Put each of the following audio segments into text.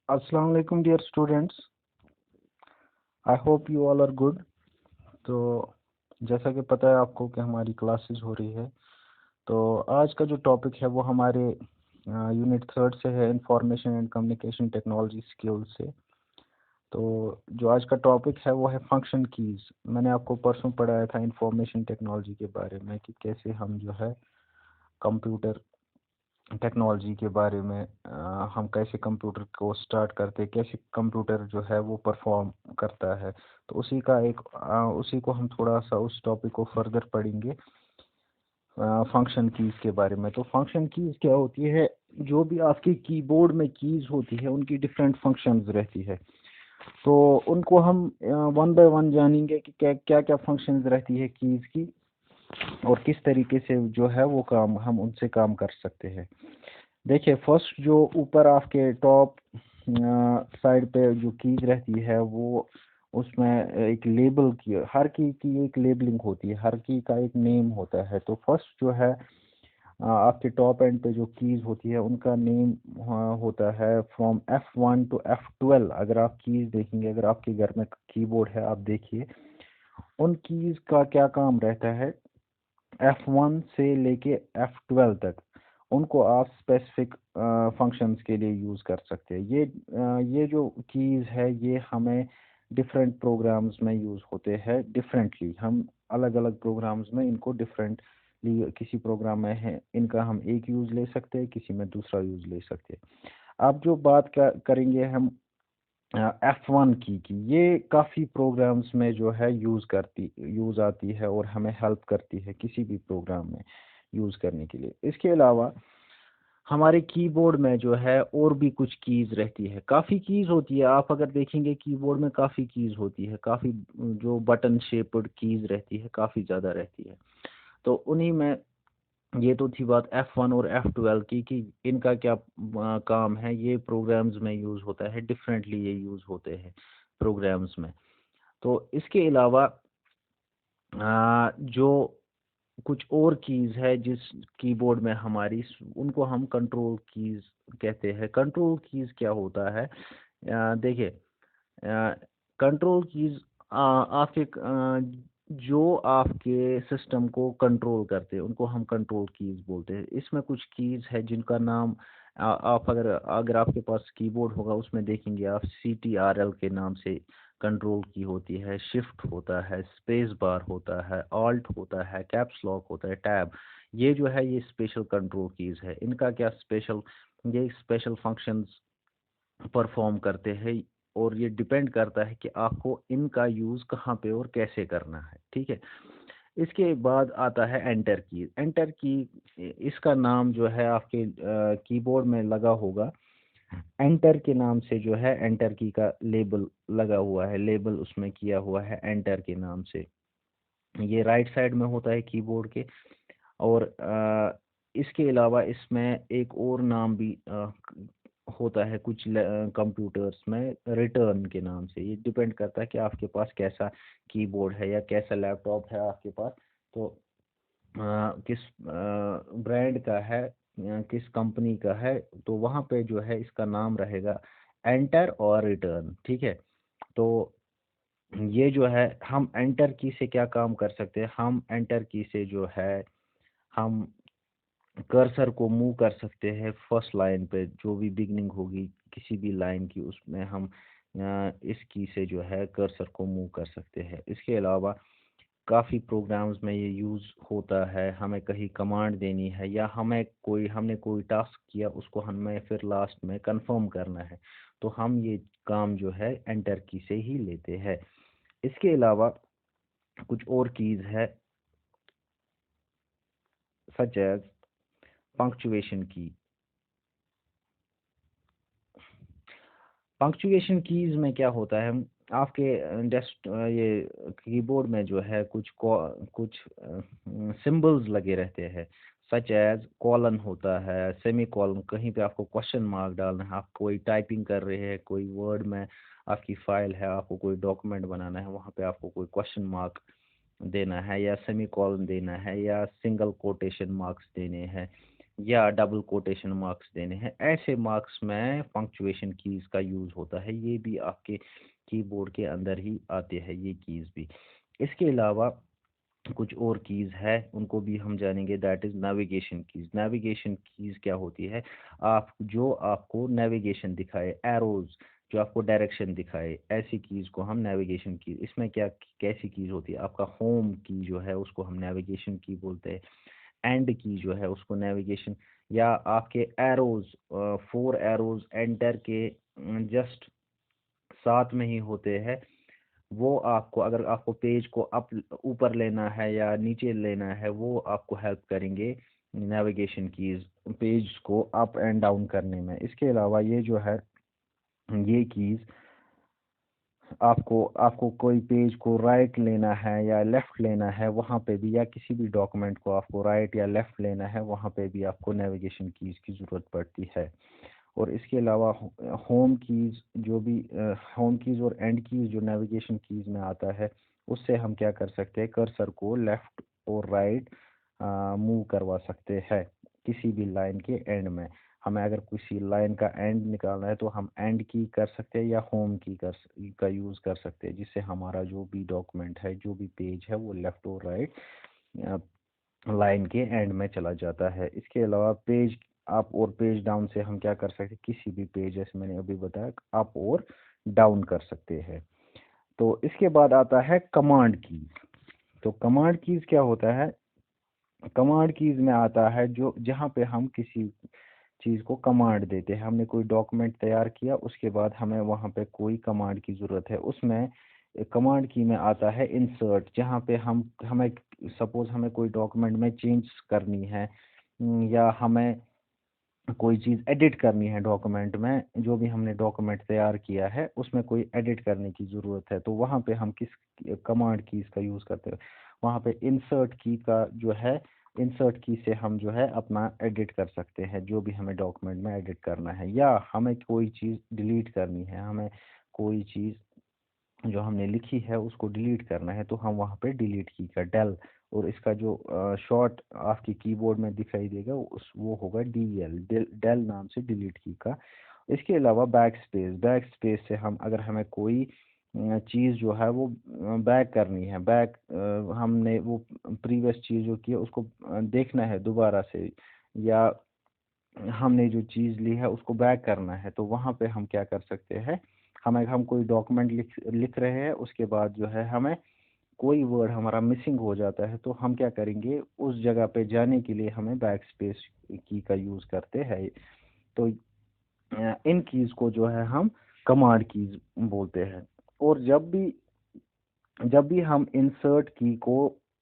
अस्सलाम वालेकुम dear students. I hope you all are good. तो जैसा कि पता है आपको कि हमारी क्लासेस हो रही है। तो आज का जो टॉपिक है वो हमारे यूनिट थर्ड से है, information and communication technology skills से। तो जो आज का टॉपिक है वो है फंक्शन कीज़। मैंने आपको परसों पढ़ाया था इंफॉर्मेशन टेक्नोलॉजी के बारे में कि कैसे हम जो है कंप्यूटर टेक्नोलॉजी के बारे में हम कैसे कंप्यूटर को स्टार्ट करते हैं, कैसे कंप्यूटर जो है वो परफॉर्म करता है। तो उसी को हम थोड़ा सा उस टॉपिक को फर्दर पढ़ेंगे फंक्शन कीज़ के बारे में। तो फंक्शन कीज़ क्या होती है? जो भी आपके कीबोर्ड में कीज़ होती है उनकी डिफरेंट फंक्शंस रहती है। तो उनको हम वन बाय वन जानेंगे कि क्या क्या क्या फंक्शंस रहती है कीज़ की, और किस तरीके से जो है वो काम हम उनसे काम कर सकते हैं। देखिए, फर्स्ट जो ऊपर आपके टॉप साइड पे जो कीज रहती है वो उसमें एक लेबल की, हर की एक लेबलिंग होती है, हर की का एक नेम होता है। तो फर्स्ट जो है आपके टॉप एंड पे जो कीज होती है उनका नेम होता है फ्रॉम F1 टू F12। अगर आप कीज देखेंगे, अगर आपके घर में कीबोर्ड है, आप देखिए उन कीज का क्या काम रहता है। F1 से लेके F12 तक उनको आप स्पेसिफिक फंक्शंस के लिए यूज़ कर सकते हैं। ये जो कीज़ है ये हमें डिफरेंट प्रोग्राम्स में यूज़ होते हैं डिफरेंटली। हम अलग अलग प्रोग्राम्स में इनको डिफरेंटली, किसी प्रोग्राम में है इनका हम एक यूज़ ले सकते हैं, किसी में दूसरा यूज़ ले सकते हैं। अब जो बात करेंगे हम F1 की ये काफ़ी प्रोग्राम्स में जो है यूज़ आती है और हमें हेल्प करती है किसी भी प्रोग्राम में यूज़ करने के लिए। इसके अलावा हमारे कीबोर्ड में जो है और भी कुछ कीज़ रहती है, काफ़ी कीज़ होती है। आप अगर देखेंगे कीबोर्ड में काफ़ी कीज़ होती है, काफ़ी जो बटन शेप्ड कीज़ रहती है काफ़ी ज़्यादा रहती है। तो उन्हीं में ये तो थी बात F1 और F12 की कि इनका क्या काम है। ये प्रोग्राम्स में यूज़ होता है, डिफरेंटली ये यूज़ होते हैं प्रोग्राम्स में। तो इसके अलावा जो कुछ और कीज़ है जिस कीबोर्ड में हमारी, उनको हम कंट्रोल कीज़ कहते हैं। कंट्रोल कीज़ क्या होता है? देखिए, कंट्रोल कीज़ आपके जो आपके सिस्टम को कंट्रोल करते हैं उनको हम कंट्रोल कीज़ बोलते हैं। इसमें कुछ कीज़ है जिनका नाम आप अगर अगर आपके पास कीबोर्ड होगा उसमें देखेंगे आप CTRL के नाम से कंट्रोल की होती है, शिफ्ट होता है, स्पेस बार होता है, ऑल्ट होता है, कैप्स लॉक होता है, टैब। ये जो है ये स्पेशल कंट्रोल कीज़ है। इनका क्या स्पेशल, ये स्पेशल फंक्शंस परफॉर्म करते हैं, और ये डिपेंड करता है कि आपको इनका यूज़ कहाँ पे और कैसे करना है। ठीक है। इसके बाद आता है एंटर की। एंटर की, इसका नाम जो है आपके कीबोर्ड में लगा होगा, एंटर के नाम से जो है एंटर की का लेबल लगा हुआ है, लेबल उसमें किया हुआ है एंटर के नाम से। ये राइट साइड में होता है कीबोर्ड के। और इसके अलावा इसमें एक और नाम भी होता है कुछ कंप्यूटर्स में, रिटर्न के नाम से। ये डिपेंड करता है कि आपके पास कैसा कीबोर्ड है या कैसा लैपटॉप है आपके पास। तो किस ब्रांड का है, किस कंपनी का है, तो वहाँ पे जो है इसका नाम रहेगा एंटर और रिटर्न। ठीक है। तो ये जो है हम एंटर की से क्या काम कर सकते हैं, हम एंटर की से जो है हम कर्सर को मूव कर सकते हैं फर्स्ट लाइन पे, जो भी बिगनिंग होगी किसी भी लाइन की उसमें हम इस की से जो है कर्सर को मूव कर सकते हैं। इसके अलावा काफ़ी प्रोग्राम्स में ये यूज़ होता है। हमें कहीं कमांड देनी है या हमने कोई टास्क किया उसको हमें फिर लास्ट में कंफर्म करना है, तो हम ये काम जो है एंटर की से ही लेते हैं। इसके अलावा कुछ और कीज़ है, सच एज पंक्चुएशन की। पंक्चुएशन कीज़ में क्या होता है, आपके डेस्क ये कीबोर्ड में जो है कुछ सिंबल्स लगे रहते हैं, सच एज कॉलन होता है, सेमी कॉलन। कहीं पे आपको क्वेश्चन मार्क डालना है, आप कोई टाइपिंग कर रहे हैं, कोई वर्ड में आपकी फाइल है, आपको कोई डॉक्यूमेंट बनाना है, वहाँ पे आपको कोई क्वेश्चन मार्क देना है या सेमी कॉलन देना है या सिंगल कोटेशन मार्क्स देने हैं। या डबल कोटेशन मार्क्स देने हैं, ऐसे मार्क्स में पंक्चुएशन कीज का यूज होता है। ये भी आपके कीबोर्ड के अंदर ही आते हैं ये कीज भी। इसके अलावा कुछ और कीज है, उनको भी हम जानेंगे। That is navigation keys. Navigation keys क्या होती है? आप जो आपको नेविगेशन दिखाए, एरोज जो आपको डायरेक्शन दिखाए, ऐसी कीज को हम नेविगेशन की। इसमें क्या कैसी कीज होती है? आपका होम की जो है उसको हम नेविगेशन की बोलते हैं। एंड की जो है उसको नेविगेशन, या आपके एरोज, 4 एरोज एंटर के जस्ट साथ में ही होते हैं, वो आपको, अगर आपको पेज को अप ऊपर लेना है या नीचे लेना है, वो आपको हेल्प करेंगे नेविगेशन कीज पेज को अप एंड डाउन करने में। इसके अलावा ये जो है ये कीज आपको आपको कोई पेज को राइट लेना है या लेफ्ट लेना है, वहाँ पे भी, या किसी भी डॉक्यूमेंट को आपको राइट या लेफ्ट लेना है, वहाँ पे भी आपको नेविगेशन कीज की ज़रूरत पड़ती है। और इसके अलावा होम कीज, जो भी होम कीज और एंड कीज जो नेविगेशन कीज में आता है, उससे हम क्या कर सकते हैं? कर्सर को लेफ्ट और राइट मूव करवा सकते हैं किसी भी लाइन के एंड में। हमें अगर किसी लाइन का एंड निकालना है तो हम एंड की कर सकते हैं या होम की का यूज़ कर सकते हैं, जिससे हमारा जो भी डॉक्यूमेंट है, जो भी पेज है, वो लेफ्ट और राइट लाइन के एंड में चला जाता है। इसके अलावा पेज अप और पेज डाउन से हम क्या कर सकते हैं? किसी भी पेज, जैसे मैंने अभी बताया, अप और डाउन कर सकते हैं। तो इसके बाद आता है कमांड कीज। तो कमांड कीज क्या होता है? कमांड कीज में आता है जो जहाँ पे हम किसी चीज़ को कमांड देते हैं। हमने कोई डॉक्यूमेंट तैयार किया, उसके बाद हमें वहाँ पे कोई कमांड की ज़रूरत है। उसमें कमांड की में आता है इंसर्ट, जहाँ पे हमें सपोज हमें कोई डॉक्यूमेंट में चेंज करनी है, या हमें कोई चीज़ एडिट करनी है डॉक्यूमेंट में, जो भी हमने डॉक्यूमेंट तैयार किया है उसमें कोई एडिट करने की ज़रूरत है, तो वहाँ पे हम किस कमांड की इसका यूज़ करते हैं? वहाँ पे इंसर्ट की का जो है, इंसर्ट की से हम जो है अपना एडिट कर सकते हैं, जो भी हमें डॉक्यूमेंट में एडिट करना है, या हमें कोई चीज़ डिलीट करनी है, हमें कोई चीज़ जो हमने लिखी है उसको डिलीट करना है, तो हम वहाँ पे डिलीट की का डेल, और इसका जो शॉर्ट आपके कीबोर्ड में दिखाई देगा वो होगा DL, डेल नाम से डिलीट की का। इसके अलावा बैक स्पेस, बैक स्पेस से हम, अगर हमें कोई चीज़ जो है वो बैक करनी है, बैक हमने वो प्रीवियस चीज़ जो की है उसको देखना है दोबारा से, या हमने जो चीज़ ली है उसको बैक करना है, तो वहाँ पे हम क्या कर सकते हैं? हम कोई डॉक्यूमेंट लिख लिख रहे हैं, उसके बाद जो है हमें कोई वर्ड हमारा मिसिंग हो जाता है, तो हम क्या करेंगे? उस जगह पे जाने के लिए हमें बैक स्पेस की का यूज़ करते हैं। तो इन कीज को जो है हम कमांड कीज बोलते हैं। और जब भी हम इंसर्ट की को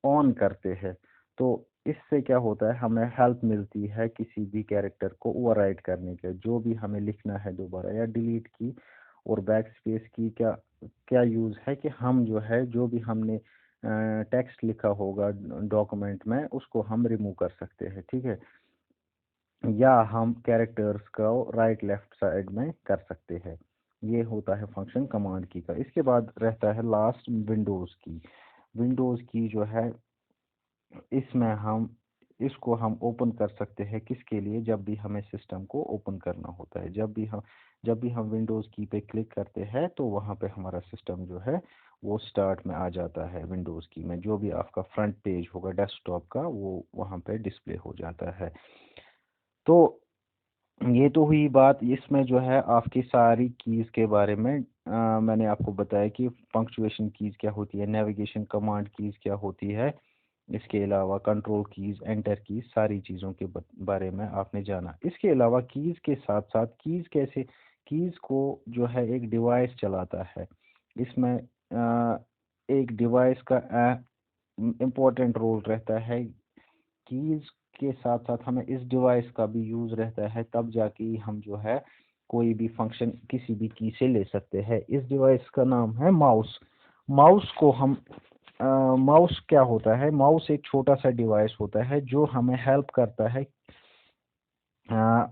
ऑन करते हैं, तो इससे क्या होता है? हमें हेल्प मिलती है किसी भी कैरेक्टर को ओवरराइट करने के, जो भी हमें लिखना है दोबारा, या डिलीट की और बैक स्पेस की क्या क्या यूज़ है कि हम जो है, जो भी हमने टेक्स्ट लिखा होगा डॉक्यूमेंट में, उसको हम रिमूव कर सकते हैं, ठीक है, या हम कैरेक्टर्स को राइट लेफ्ट साइड में कर सकते हैं। ये होता है फंक्शन कमांड की का। इसके बाद रहता है लास्ट विंडोज़ की। विंडोज़ की जो है, इसमें हम इसको हम ओपन कर सकते हैं किसके लिए? जब भी हमें सिस्टम को ओपन करना होता है, जब भी हम विंडोज़ की पे क्लिक करते हैं, तो वहाँ पे हमारा सिस्टम जो है वो स्टार्ट में आ जाता है। विंडोज़ की में जो भी आपका फ्रंट पेज होगा डेस्कटॉप का, वो वहाँ पे डिस्प्ले हो जाता है। तो ये तो हुई बात इसमें जो है आपकी सारी कीज के बारे में। मैंने आपको बताया कि पंक्चुएशन कीज क्या होती है, नेविगेशन कमांड कीज क्या होती है, इसके अलावा कंट्रोल कीज, एंटर कीज, सारी चीज़ों के बारे में आपने जाना। इसके अलावा कीज के साथ साथ कीज को जो है एक डिवाइस चलाता है। इसमें एक डिवाइस का इम्पोर्टेंट रोल रहता है। कीज के साथ साथ हमें इस डिवाइस का भी यूज़ रहता है, तब जाके ही हम जो है कोई भी फंक्शन किसी भी की से ले सकते हैं। इस डिवाइस का नाम है माउस। माउस को हम माउस क्या होता है? माउस एक छोटा सा डिवाइस होता है जो हमें हेल्प करता है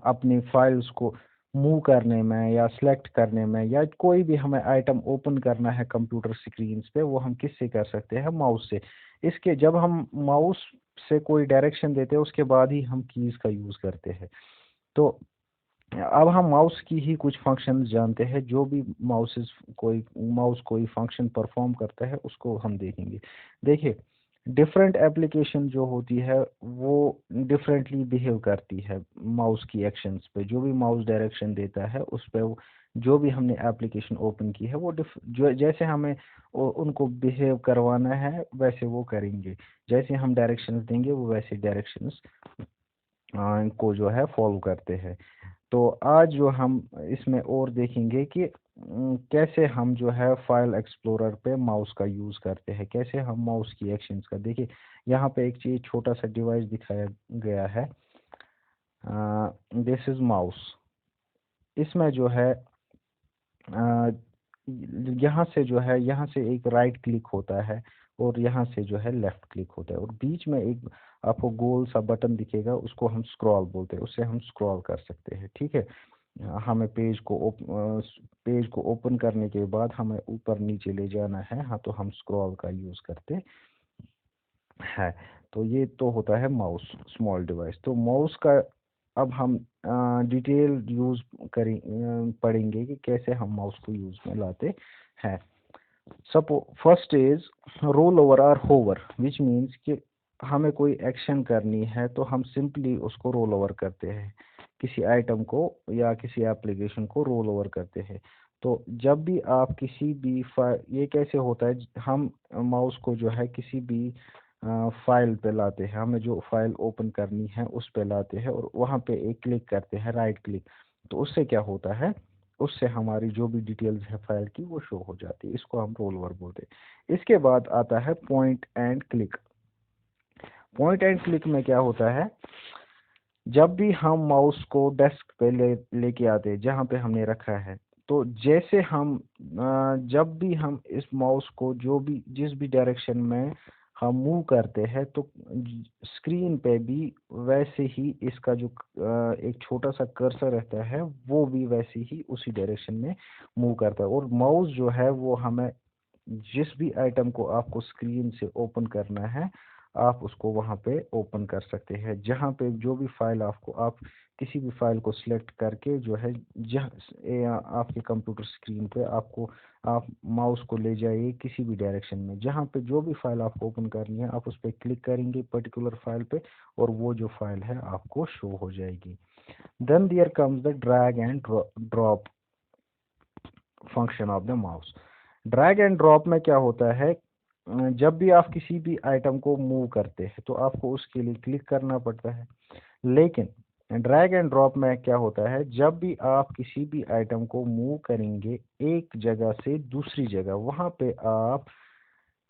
अपनी फाइल्स को मूव करने में, या सिलेक्ट करने में, या कोई भी हमें आइटम ओपन करना है कंप्यूटर स्क्रीन पे, वो हम किससे कर सकते हैं? माउस से। इसके जब हम माउस से कोई डायरेक्शन देते हैं उसके बाद ही हम कीज़ का यूज़ करते हैं। तो अब हम माउस की ही कुछ फंक्शंस जानते हैं। जो भी माउस कोई फंक्शन परफॉर्म करता है उसको हम देखेंगे। देखिए, डिफरेंट एप्लीकेशन जो होती है वो डिफरेंटली बिहेव करती है माउस की एक्शंस पे। जो भी माउस डायरेक्शन देता है उस पे जो भी हमने एप्लीकेशन ओपन की है वो जो जैसे हमें उनको बिहेव करवाना है वैसे वो करेंगे। जैसे हम डायरेक्शंस देंगे वो वैसे डायरेक्शंस को जो है फॉलो करते हैं। तो आज जो हम इसमें और देखेंगे कि कैसे हम जो है फाइल एक्सप्लोरर पे माउस का यूज़ करते हैं, कैसे हम माउस की एक्शंस का। देखिए, यहाँ पे एक चीज़ छोटा सा डिवाइस दिखाया गया है, दिस इज़ माउस। इसमें जो है अ, यहाँ से जो है यहाँ से एक राइट क्लिक होता है और यहाँ से जो है लेफ्ट क्लिक होता है और बीच में एक आपको गोल सा बटन दिखेगा, उसको हम स्क्रॉल बोलते हैं। उससे हम स्क्रॉल कर सकते हैं, ठीक है। हमें पेज को ओपन करने के बाद हमें ऊपर नीचे ले जाना है, हाँ, तो हम स्क्रॉल का यूज़ करते हैं। तो ये तो होता है माउस, स्मॉल डिवाइस। तो माउस का अब हम डिटेल यूज़ पढ़ेंगे कि कैसे हम माउस को यूज़ में लाते हैं। सपो फर्स्ट इज रोल ओवर और होवर, विच मीन्स कि हमें कोई एक्शन करनी है तो हम सिंपली उसको रोल ओवर करते हैं, किसी आइटम को या किसी एप्लीकेशन को रोल ओवर करते हैं। तो जब भी आप किसी भी ये कैसे होता है, हम माउस को जो है किसी भी फाइल पे लाते हैं, हमें जो फाइल ओपन करनी है उस पे लाते हैं और वहाँ पे एक क्लिक करते हैं, राइट क्लिक। तो उससे क्या होता है, उससे हमारी जो भी डिटेल्स है फाइल की वो शो हो जाती है। इसको हम रोल ओवर बोलते हैं। इसके बाद आता है point and click. Point and click में क्या होता है, जब भी हम माउस को डेस्क पे लेके आते हैं जहाँ पे हमने रखा है, तो जैसे हम जब भी हम इस माउस को जिस भी डायरेक्शन में हम मूव करते हैं तो स्क्रीन पे भी वैसे ही इसका जो एक छोटा सा कर्सर रहता है वो भी वैसे ही उसी डायरेक्शन में मूव करता है। और माउस जो है वो हमें जिस भी आइटम को आपको स्क्रीन से ओपन करना है आप उसको वहां पे ओपन कर सकते हैं। जहां पे जो भी फाइल आपको आप किसी भी फाइल को सिलेक्ट करके जो है आपके कंप्यूटर स्क्रीन पे आप माउस को ले जाइए किसी भी डायरेक्शन में, जहां पे जो भी फाइल आपको ओपन करनी है आप उस पर क्लिक करेंगे पर्टिकुलर फाइल पे और वो जो फाइल है आपको शो हो जाएगी। Then there comes the drag and drop function of the mouse. Drag and drop में क्या होता है, जब भी आप किसी भी आइटम को मूव करते हैं तो आपको उसके लिए क्लिक करना पड़ता है। लेकिन ड्रैग एंड ड्रॉप में क्या होता है, जब भी आप किसी भी आइटम को मूव करेंगे एक जगह से दूसरी जगह, वहां पे आप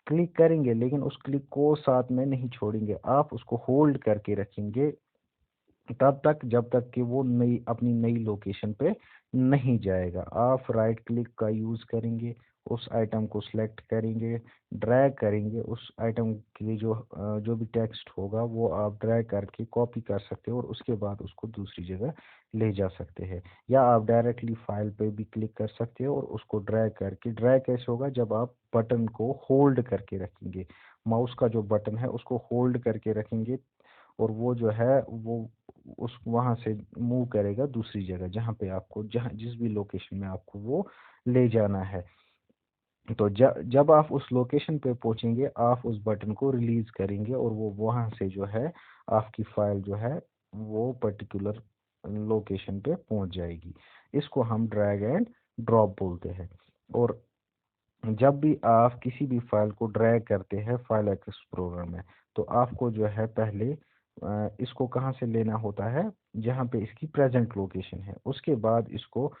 क्लिक करेंगे लेकिन उस क्लिक को साथ में नहीं छोड़ेंगे, आप उसको होल्ड करके रखेंगे तब तक जब तक कि वो अपनी नई लोकेशन पे नहीं जाएगा। आप राइट क्लिक का यूज़ करेंगे, उस आइटम को सिलेक्ट करेंगे, ड्रैग करेंगे, उस आइटम की जो भी टेक्स्ट होगा वो आप ड्रैग करके कॉपी कर सकते हो और उसके बाद उसको दूसरी जगह ले जा सकते हैं। या आप डायरेक्टली फाइल पे भी क्लिक कर सकते हो और उसको ड्रैग कैसे होगा, जब आप बटन को होल्ड करके रखेंगे, माउस का जो बटन है उसको होल्ड करके रखेंगे और वो जो है वो उस वहां से मूव करेगा दूसरी जगह जहां पे आपको जहां जिस भी लोकेशन में आपको वो ले जाना है। तो जब आप उस लोकेशन पे पहुंचेंगे आप उस बटन को रिलीज करेंगे और वो वहां से जो है आपकी फाइल जो है वो पर्टिकुलर लोकेशन पे पहुंच जाएगी। इसको हम ड्रैग एंड ड्रॉप बोलते हैं। और जब भी आप किसी भी फाइल को ड्रैग करते हैं फाइल एक्सप्लोरर में, तो आपको जो है पहले इसको कहाँ से लेना होता है, जहाँ पे इसकी प्रेजेंट लोकेशन है। उसके बाद इसको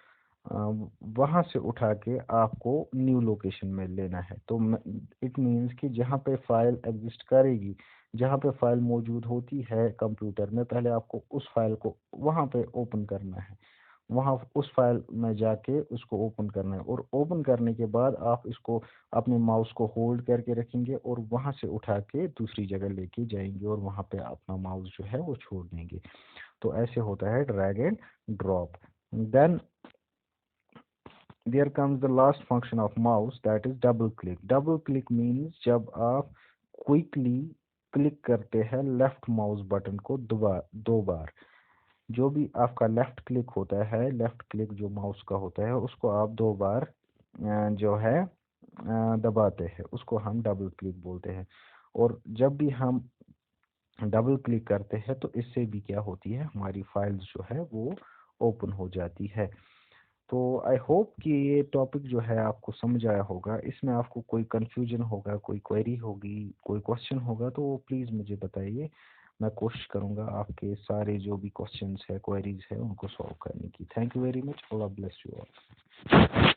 वहाँ से उठा के आपको न्यू लोकेशन में लेना है। तो इट मीन्स कि जहाँ पे फाइल एग्जिस्ट करेगी, जहाँ पे फाइल मौजूद होती है कंप्यूटर में, पहले आपको उस फाइल को वहाँ पे ओपन करना है, वहाँ उस फाइल में जाके उसको ओपन करना है और ओपन करने के बाद आप इसको अपने माउस को होल्ड करके रखेंगे और वहाँ से उठा के दूसरी जगह लेके जाएंगे और वहाँ पे अपना माउस जो है वो छोड़ देंगे। तो ऐसे होता है drag and drop. Then there comes the last function of mouse, that is double click. Double click means जब आप क्विकली क्लिक करते हैं लेफ्ट माउस बटन को दो बार। जो भी आपका लेफ्ट क्लिक होता है, लेफ्ट क्लिक जो माउस का होता है, उसको आप 2 बार जो है दबाते हैं, उसको हम डबल क्लिक बोलते हैं। और जब भी हम डबल क्लिक करते हैं तो इससे भी क्या होती है, हमारी फाइल्स जो है वो ओपन हो जाती है। तो आई होप कि ये टॉपिक जो है आपको समझ आया होगा। इसमें आपको कोई कंफ्यूजन होगा, कोई क्वेरी होगी, कोई क्वेश्चन होगा तो प्लीज़ मुझे बताइए। मैं कोशिश करूंगा आपके सारे जो भी क्वेश्चंस है, क्वेरीज है, उनको सॉल्व करने की। Thank you very much. Allah bless you all.